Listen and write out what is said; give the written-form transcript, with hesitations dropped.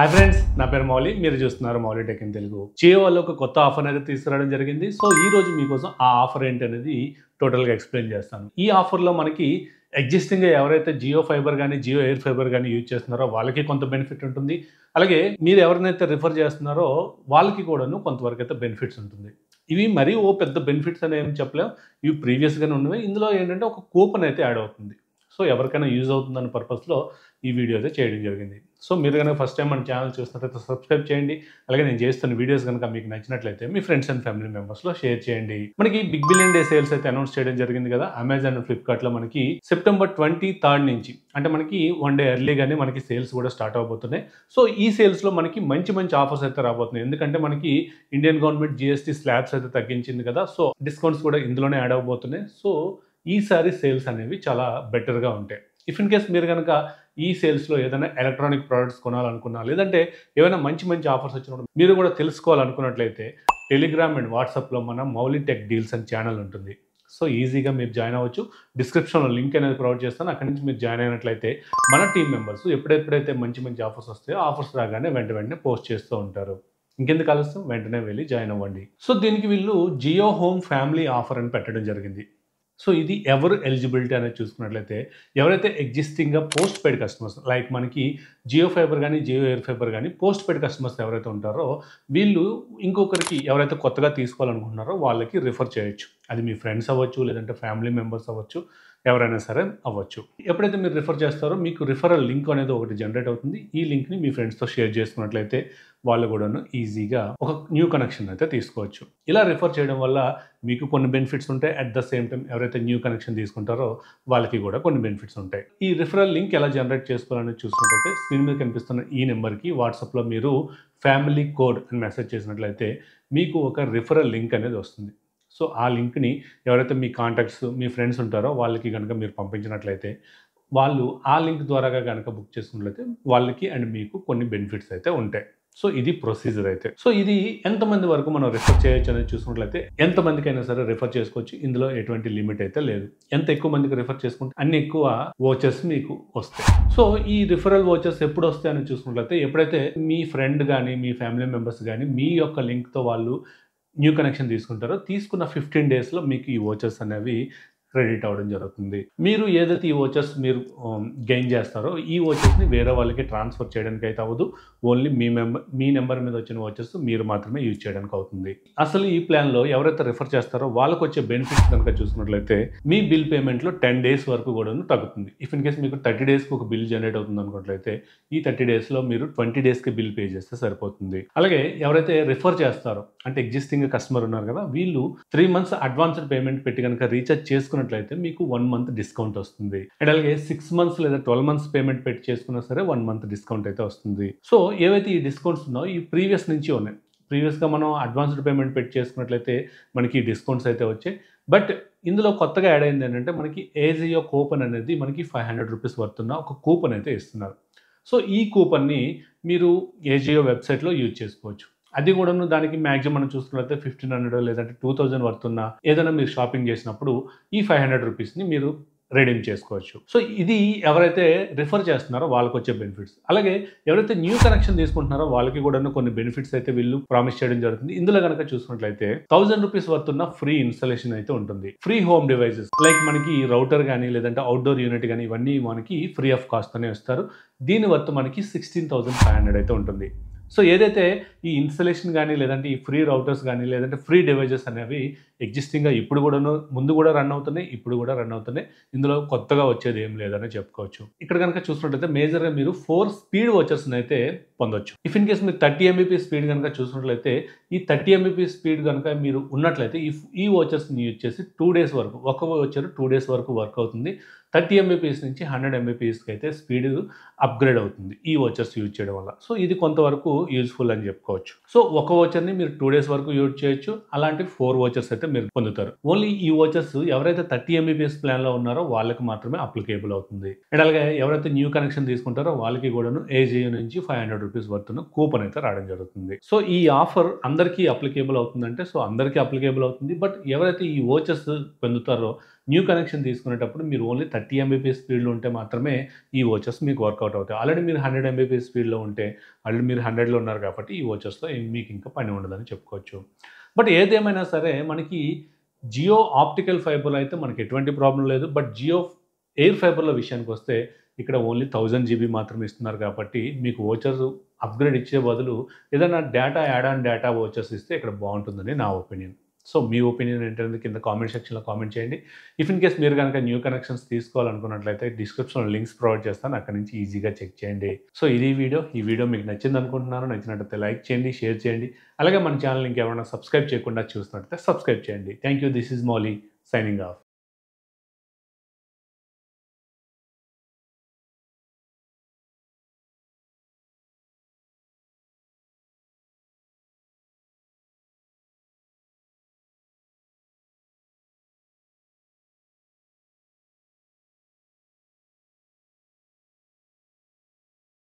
Hi friends, నా పేరు మౌలి. మీరు చూస్తున్నారు మౌలి టెక్ ఇన్ తెలుగు. జియో వాళ్ళు ఒక కొత్త ఆఫర్ అనేది తీసుకురావడం జరిగింది. సో ఈ రోజు మీకోసం ఆ ఆఫర్ ఏంటనేది టోటల్గా ఎక్స్ప్లెయిన్ చేస్తాను. ఈ ఆఫర్లో మనకి ఎగ్జిస్టింగ్గా ఎవరైతే జియో ఫైబర్ కానీ జియో ఎయిర్ ఫైబర్ కానీ యూజ్ చేస్తున్నారో వాళ్ళకి కొంత బెనిఫిట్ ఉంటుంది. అలాగే మీరు ఎవరినైతే రిఫర్ చేస్తున్నారో వాళ్ళకి కూడాను కొంతవరకు అయితే బెనిఫిట్స్ ఉంటుంది. ఇవి మరీ ఓ పెద్ద బెనిఫిట్స్ అని ఏం చెప్పలేం. ఇవి ప్రీవియస్గానే ఉన్నవి. ఇందులో ఏంటంటే ఒక కూపన్ అయితే యాడ్ అవుతుంది. సో ఎవరికైనా యూజ్ అవుతుందన్న పర్పస్లో ఈ వీడియో అయితే చేయడం జరిగింది. సో మీరు కనుక ఫస్ట్ టైం మన ఛానల్ చూసినట్లయితే సబ్స్క్రైబ్ చేయండి. అలాగే నేను చేస్తున్న వీడియోస్ కనుక మీకు నచ్చినట్లయితే మీ ఫ్రెండ్స్ అండ్ ఫ్యామిలీ మెంబర్స్లో షేర్ చేయండి. మనకి బిగ్ బిలియన్ డే సేల్స్ అయితే అనౌన్స్ చేయడం జరిగింది కదా అమెజాన్ అండ్ ఫ్లిప్కార్ట్లో. మనకి సెప్టెంబర్ 23 నుంచి అంటే మనకి వన్ డే ఎర్లీగానే మనకి సేల్స్ కూడా స్టార్ట్ అవబోతున్నాయి. సో ఈ సేల్స్లో మనకి మంచి మంచి ఆఫర్స్ అయితే రాబోతున్నాయి. ఎందుకంటే మనకి ఇండియన్ గవర్నమెంట్ జిఎస్టీ స్లాబ్స్ అయితే తగ్గించింది కదా. సో డిస్కౌంట్స్ కూడా ఇందులోనే యాడ్ అవబోతున్నాయి. సో ఈసారి సేల్స్ అనేవి చాలా బెటర్గా ఉంటాయి. ఇఫ్ ఇన్ కేస్ మీరు కనుక ఈ సేల్స్లో ఏదైనా ఎలక్ట్రానిక్ ప్రోడక్ట్స్ కొనాలనుకున్నా, లేదంటే ఏమైనా మంచి మంచి ఆఫర్స్ వచ్చినప్పుడు మీరు కూడా తెలుసుకోవాలనుకున్నట్లయితే టెలిగ్రామ్ అండ్ వాట్సాప్లో మన మౌలి టెక్ డీల్స్ అని ఛానల్ ఉంటుంది. సో ఈజీగా మీరు జాయిన్ అవ్వచ్చు. డిస్క్రిప్షన్లో లింక్ అనేది ప్రొవైడ్ చేస్తాను. అక్కడి నుంచి మీరు జాయిన్ అయినట్లయితే మన టీం మెంబర్స్ ఎప్పుడెప్పుడైతే మంచి మంచి ఆఫర్స్ వస్తాయో ఆఫర్స్ రాగానే వెంటనే పోస్ట్ చేస్తూ ఉంటారు. ఇంకెందుకు ఆలస్యం, వెంటనే వెళ్ళి జాయిన్ అవ్వండి. సో దీనికి వీళ్ళు జియో హోమ్ ఫ్యామిలీ ఆఫర్ అని పెట్టడం జరిగింది. సో ఇది ఎవరు ఎలిజిబిలిటీ అనేది చూసుకున్నట్లయితే ఎవరైతే ఎగ్జిస్టింగ్గా పోస్ట్ పెయిడ్ కస్టమర్స్ లైక్ మనకి జియో ఫైబర్ కానీ జియో ఎయిర్ ఫైబర్ కానీ పోస్ట్ పెయిడ్ కస్టమర్స్ ఎవరైతే ఉంటారో వీళ్ళు ఇంకొకరికి ఎవరైతే కొత్తగా తీసుకోవాలనుకుంటున్నారో వాళ్ళకి రిఫర్ చేయొచ్చు. అది మీ ఫ్రెండ్స్ అవ్వచ్చు, లేదంటే ఫ్యామిలీ మెంబర్స్ అవ్వచ్చు, ఎవరైనా సరే అవ్వచ్చు. ఎప్పుడైతే మీరు రిఫర్ చేస్తారో మీకు రిఫరల్ లింక్ అనేది ఒకటి జనరేట్ అవుతుంది. ఈ లింక్ని మీ ఫ్రెండ్స్తో షేర్ చేసుకున్నట్లయితే వాళ్ళు కూడాను ఈజీగా ఒక న్యూ కనెక్షన్ అయితే తీసుకోవచ్చు. ఇలా రిఫర్ చేయడం వల్ల మీకు కొన్ని బెనిఫిట్స్ ఉంటాయి. అట్ ద సేమ్ టైం ఎవరైతే న్యూ కనెక్షన్ తీసుకుంటారో వాళ్ళకి కూడా కొన్ని బెనిఫిట్స్ ఉంటాయి. ఈ రిఫరల్ లింక్ ఎలా జనరేట్ చేసుకోవాలని చూసుకున్నట్లయితే స్క్రీన్ మీద కనిపిస్తున్న ఈ నెంబర్కి వాట్సాప్లో మీరు ఫ్యామిలీ కోడ్ అని మెసేజ్ చేసినట్లయితే మీకు ఒక రిఫరల్ లింక్ అనేది వస్తుంది. సో ఆ లింక్ని ఎవరైతే మీ కాంటాక్ట్స్ మీ ఫ్రెండ్స్ ఉంటారో వాళ్ళకి కనుక మీరు పంపించినట్లయితే వాళ్ళు ఆ లింక్ ద్వారాగా కనుక బుక్ చేసుకున్నట్లయితే వాళ్ళకి అండ్ మీకు కొన్ని బెనిఫిట్స్ అయితే ఉంటాయి. సో ఇది ప్రొసీజర్ అయితే. సో ఇది ఎంతమంది వరకు మనం రిఫర్ చేయొచ్చు అనేది చూసుకున్నట్లయితే ఎంతమందికైనా సరే రిఫర్ చేసుకోవచ్చు. ఇందులో ఎటువంటి లిమిట్ అయితే లేదు. ఎంత ఎక్కువ మందికి రిఫర్ చేసుకుంటే అన్ని ఎక్కువ వోచర్స్ మీకు వస్తాయి. సో ఈ రిఫరల్ వోచర్స్ ఎప్పుడు వస్తాయని చూసుకున్నట్లయితే ఎప్పుడైతే మీ ఫ్రెండ్ కానీ మీ ఫ్యామిలీ మెంబర్స్ కానీ మీ యొక్క లింక్తో వాళ్ళు న్యూ కనెక్షన్ తీసుకుంటారో తీసుకున్న 15 డేస్లో మీకు ఈ వోచర్స్ అనేవి క్రెడిట్ అవ్వడం జరుగుతుంది. మీరు ఏదైతే ఈ వోచర్స్ మీరు గెయిన్ చేస్తారో ఈ వోచర్స్ని వేరే వాళ్ళకి ట్రాన్స్ఫర్ చేయడానికి అయితే అవ్వదు. ఓన్లీ మీ నెంబర్ మీద వచ్చిన వోచర్స్ మీరు మాత్రమే యూజ్ చేయడానికి అవుతుంది. అసలు ఈ ప్లాన్లో ఎవరైతే రిఫర్ చేస్తారో వాళ్ళకి వచ్చే బెనిఫిట్స్ కనుక చూసుకున్నట్లయితే మీ బిల్ పేమెంట్లో 10 డేస్ వరకు కూడా తగ్గుతుంది. ఇఫ్ ఇన్ కేస్ మీకు 30 డేస్కి ఒక బిల్ జనరేట్ అవుతుంది అనుకున్నట్లయితే ఈ 30 డేస్లో మీరు 20 డేస్కి బిల్ పే చేస్తే సరిపోతుంది. అలాగే ఎవరైతే రిఫర్ చేస్తారో అంటే ఎగ్జిస్టింగ్ కస్టమర్ ఉన్నారు కదా వీళ్ళు 3 months అడ్వాన్స్డ్ పేమెంట్ పెట్టి కనుక రీఛార్జ్ చేసుకున్నట్లయితే మీకు 1 month డిస్కౌంట్ వస్తుంది. అండ్ అలాగే 6 months లేదా 12 months పేమెంట్ పెట్టి చేసుకున్నా సరే 1 month డిస్కౌంట్ అయితే వస్తుంది. సో ఏవైతే ఈ డిస్కౌంట్స్ ఉన్నాయో ఈ ప్రీవియస్ నుంచి ఉన్నాయి. ప్రీవియస్గా మనం అడ్వాన్స్డ్ పేమెంట్ పెట్టి చేసుకున్నట్లయితే మనకి డిస్కౌంట్స్ అయితే వచ్చాయి. బట్ ఇందులో కొత్తగా యాడ్ అయింది ఏంటంటే మనకి ఏజియో కూపన్ అనేది మనకి 500 రూపీస్ వర్తున్న ఒక కూపన్ అయితే ఇస్తున్నారు. సో ఈ కూపన్ని మీరు ఏజియో వెబ్సైట్లో యూజ్ చేసుకోవచ్చు. అది కూడాను దానికి మ్యాక్సిమం మనం చూసుకున్నట్లయితే 1500 లేదంటే 2000 వర్తున్న ఏదైనా మీరు షాపింగ్ చేసినప్పుడు ఈ 500 రూపీస్ని మీరు రెడీమ్ చేసుకోవచ్చు. సో ఇది ఎవరైతే రిఫర్ చేస్తున్నారో వాళ్ళకి వచ్చే బెనిఫిట్స్. అలాగే ఎవరైతే న్యూ కనెక్షన్ తీసుకుంటున్నారో వాళ్ళకి కూడా కొన్ని బెనిఫిట్స్ అయితే వీళ్ళు ప్రామిస్ చేయడం జరుగుతుంది. ఇందులో కనుక చూసుకున్నట్లయితే 1000 రూపీస్ వర్తున్న ఫ్రీ ఇన్స్టాలేషన్ అయితే ఉంటుంది. ఫ్రీ హోమ్ డివైసెస్ లైక్ మనకి రౌటర్ కానీ లేదంటే అవుట్డోర్ యూనిట్ కానీ ఇవన్నీ మనకి ఫ్రీ ఆఫ్ కాస్ట్ అనే ఇస్తారు. దీని వర్త్ మనకి 16,500 అయితే ఉంటుంది. సో ఏదైతే ఈ ఇన్స్టలేషన్ కానీ లేదంటే ఈ ఫ్రీ రౌటర్స్ కానీ లేదంటే ఫ్రీ డివైజెస్ అనేవి ఎగ్జిస్టింగ్గా ఇప్పుడు కూడాను ముందు కూడా రన్ అవుతున్నాయి, ఇప్పుడు కూడా రన్ అవుతున్నాయి. ఇందులో కొత్తగా వచ్చేది ఏం లేదని చెప్పుకోవచ్చు. ఇక్కడ కనుక చూసినట్లయితే మేజర్గా మీరు 4 స్పీడ్ వాచర్స్ని అయితే పొందొచ్చు. ఇఫ్ ఇన్ కేస్ మీరు 30 MB స్పీడ్ కనుక చూసినట్లయితే ఈ 30 MB స్పీడ్ కనుక మీరు ఉన్నట్లయితే ఈ వాచర్స్ని యూజ్ చేసి 2 days వరకు ఒక వాచర్ 2 days వరకు వర్క్ అవుతుంది. 30 Mbps నుంచి 100 Mbpsకి అయితే స్పీడ్ అప్గ్రేడ్ అవుతుంది ఈ వాచర్స్ యూజ్ చేయడం వల్ల. సో ఇది కొంతవరకు యూజ్ఫుల్ అని చెప్పుకోవచ్చు. సో ఒక వాచర్ని మీరు 2 days వరకు యూజ్ చేయొచ్చు. అలాంటి 4 వాచర్స్ అయితే మీరు పొందుతారు. ఓన్లీ ఈ వాచర్స్ ఎవరైతే 30 Mbps ప్లాన్లో ఉన్నారో వాళ్ళకి మాత్రమే అప్లికేబుల్ అవుతుంది. అండ్ అలాగే ఎవరైతే న్యూ కనెక్షన్ తీసుకుంటారో వాళ్ళకి కూడాను ఏజియో నుంచి 500 రూపీస్ వర్త్న కూపన్ అయితే రావడం జరుగుతుంది. సో ఈ ఆఫర్ అందరికీ అప్లికేబుల్ అవుతుందంటే సో అందరికీ అప్లికేబుల్ అవుతుంది. బట్ ఎవరైతే ఈ వోచర్స్ పొందుతారో న్యూ కనెక్షన్ తీసుకునేటప్పుడు మీరు ఓన్లీ 30 ఎంబీపీఎస్ స్పీడ్లో ఉంటే మాత్రమే ఈ వోచర్స్ మీకు వర్కౌట్ అవుతాయి. ఆల్రెడీ మీరు 100 ఎంబీపీఎస్ స్పీడ్లో ఉంటే ఆల్రెడీ మీరు 100లో ఉన్నారు కాబట్టి ఈ వోచర్స్లో మీకు ఇంకా పని ఉండదని చెప్పుకోవచ్చు. బట్ ఏదేమైనా సరే మనకి జియో ఆప్టికల్ ఫైబర్లో అయితే మనకి ఎటువంటి ప్రాబ్లం లేదు. బట్ జియో ఎయిర్ ఫైబర్ల విషయానికి వస్తే ఇక్కడ ఓన్లీ 1000 జీబీ మాత్రమే ఇస్తున్నారు కాబట్టి మీకు వోచర్స్ అప్గ్రేడ్ ఇచ్చే బదులు ఏదైనా data add on data vouchers ఇస్తే ఇక్కడ బాగుంటుందని నా ఒపీనియన్. సో మీ ఒపీనియన్ ఏంటనేది కింద కామెంట్ సెక్షన్లో కామెంట్ చేయండి. ఇఫ్ ఇన్ కేస్ మీరు కనుక న్యూ కనెక్షన్స్ తీసుకోవాలనుకున్నట్లయితే డిస్క్రిప్షన్లో లింక్స్ ప్రొవైడ్ చేస్తాను, అక్కడ నుంచి ఈజీగా చెక్ చేయండి. సో ఇది ఈ వీడియో మీకు నచ్చింది అనుకుంటున్నాను. నచ్చినట్లయితే లైక్ చేయండి, షేర్ చేయండి. అలాగే మన ఛానల్ ఇంకెవరైనా సబ్స్క్రైబ్ చేయకుండా చూస్తున్నట్లయితే సబ్స్క్రైబ్ చేయండి. Thank you. This is Mouli signing off.